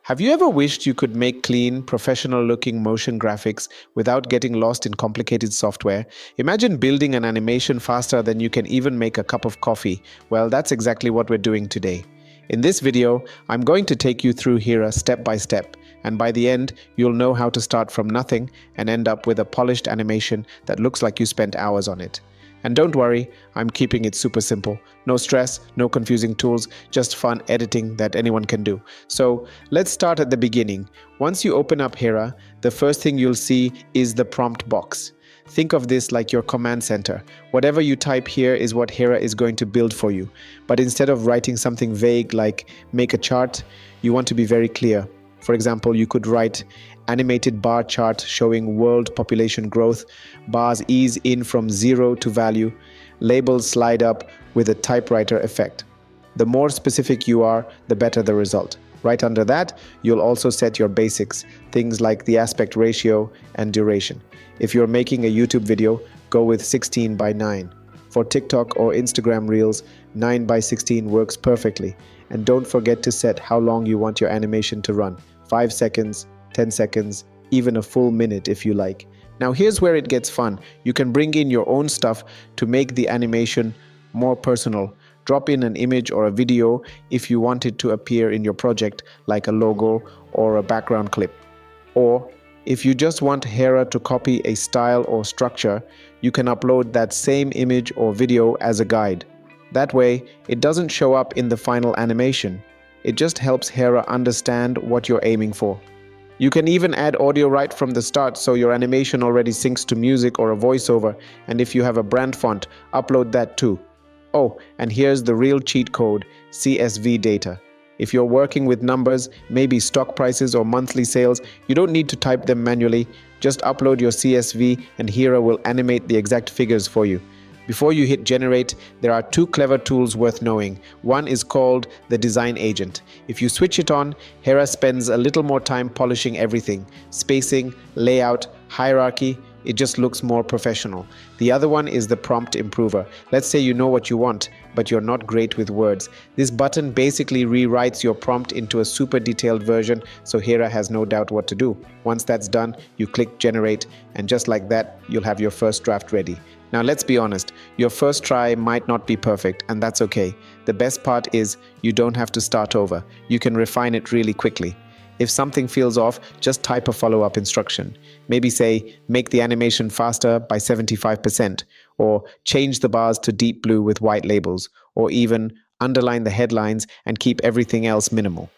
Have you ever wished you could make clean, professional-looking motion graphics without getting lost in complicated software? Imagine building an animation faster than you can even make a cup of coffee. Well, that's exactly what we're doing today. In this video, I'm going to take you through Hera step by step, and by the end, you'll know how to start from nothing and end up with a polished animation that looks like you spent hours on it. And don't worry, I'm keeping it super simple. No stress, no confusing tools, just fun editing that anyone can do. So let's start at the beginning. Once you open up Hera, the first thing you'll see is the prompt box. Think of this like your command center. Whatever you type here is what Hera is going to build for you. But instead of writing something vague like make a chart, you want to be very clear. For example, you could write animated bar chart showing world population growth, bars ease in from 0 to value, labels slide up with a typewriter effect. The more specific you are, the better the result. Right under that, you'll also set your basics, things like the aspect ratio and duration. If you're making a YouTube video, go with 16 by 9. For TikTok or Instagram Reels, 9 by 16 works perfectly. And don't forget to set how long you want your animation to run. 5 seconds, 10 seconds, even a full minute if you like. Now here's where it gets fun. You can bring in your own stuff to make the animation more personal. Drop in an image or a video if you want it to appear in your project, like a logo or a background clip. Or if you just want Hera to copy a style or structure, you can upload that same image or video as a guide. That way, it doesn't show up in the final animation. It just helps Hera understand what you're aiming for. You can even add audio right from the start so your animation already syncs to music or a voiceover, and if you have a brand font, upload that too. Oh, and here's the real cheat code, CSV data. If you're working with numbers, maybe stock prices or monthly sales, you don't need to type them manually. Just upload your CSV and Hera will animate the exact figures for you. Before you hit generate, there are two clever tools worth knowing. One is called the design agent. If you switch it on, Hera spends a little more time polishing everything. Spacing, layout, hierarchy, it just looks more professional. The other one is the prompt improver. Let's say you know what you want, but you're not great with words. This button basically rewrites your prompt into a super detailed version, so Hera has no doubt what to do. Once that's done, you click generate, and just like that, you'll have your first draft ready. Now let's be honest, your first try might not be perfect, and that's okay. The best part is you don't have to start over. You can refine it really quickly. If something feels off, just type a follow-up instruction. Maybe say, make the animation faster by 75%, or change the bars to deep blue with white labels, or even underline the headlines and keep everything else minimal.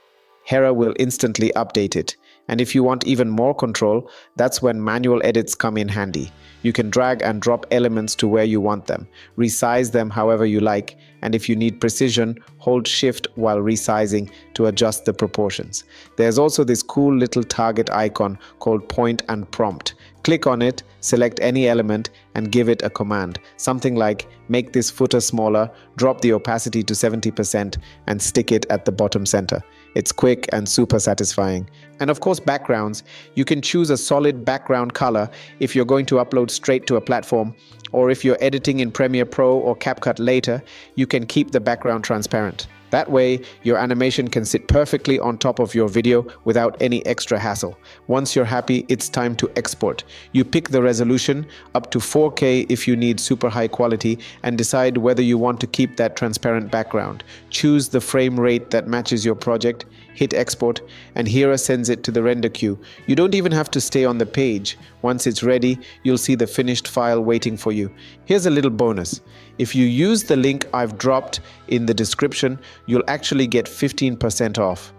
Hera will instantly update it. And if you want even more control, that's when manual edits come in handy. You can drag and drop elements to where you want them, resize them however you like, and if you need precision, hold shift while resizing to adjust the proportions. There's also this cool little target icon called point and prompt. Click on it, select any element, and give it a command. Something like, make this footer smaller, drop the opacity to 70%, and stick it at the bottom center. It's quick and super satisfying. And of course, backgrounds. You can choose a solid background color if you're going to upload straight to a platform, or if you're editing in Premiere Pro or CapCut later, you can keep the background transparent. That way, your animation can sit perfectly on top of your video without any extra hassle. Once you're happy, it's time to export. You pick the resolution up to 4K if you need super high quality, and decide whether you want to keep that transparent background. Choose the frame rate that matches your project, hit export, and Hera sends it to the render queue. You don't even have to stay on the page. Once it's ready, you'll see the finished file waiting for you. Here's a little bonus. If you use the link I've dropped in the description, you'll actually get 15% off.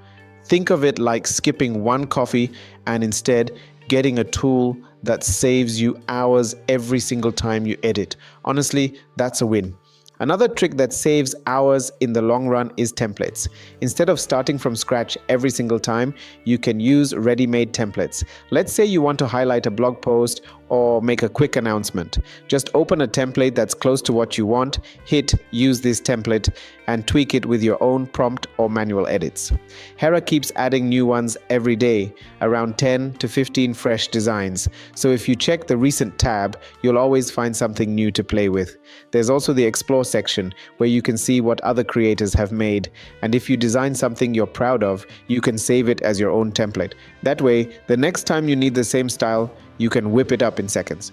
Think of it like skipping one coffee and instead getting a tool that saves you hours every single time you edit. Honestly, that's a win. Another trick that saves hours in the long run is templates. Instead of starting from scratch every single time, you can use ready-made templates. Let's say you want to highlight a blog post or make a quick announcement. Just open a template that's close to what you want, hit use this template, and tweak it with your own prompt or manual edits. Hera keeps adding new ones every day, around 10 to 15 fresh designs. So if you check the recent tab, you'll always find something new to play with. There's also the Explore section where you can see what other creators have made. And if you design something you're proud of, you can save it as your own template. That way, the next time you need the same style, you can whip it up in seconds.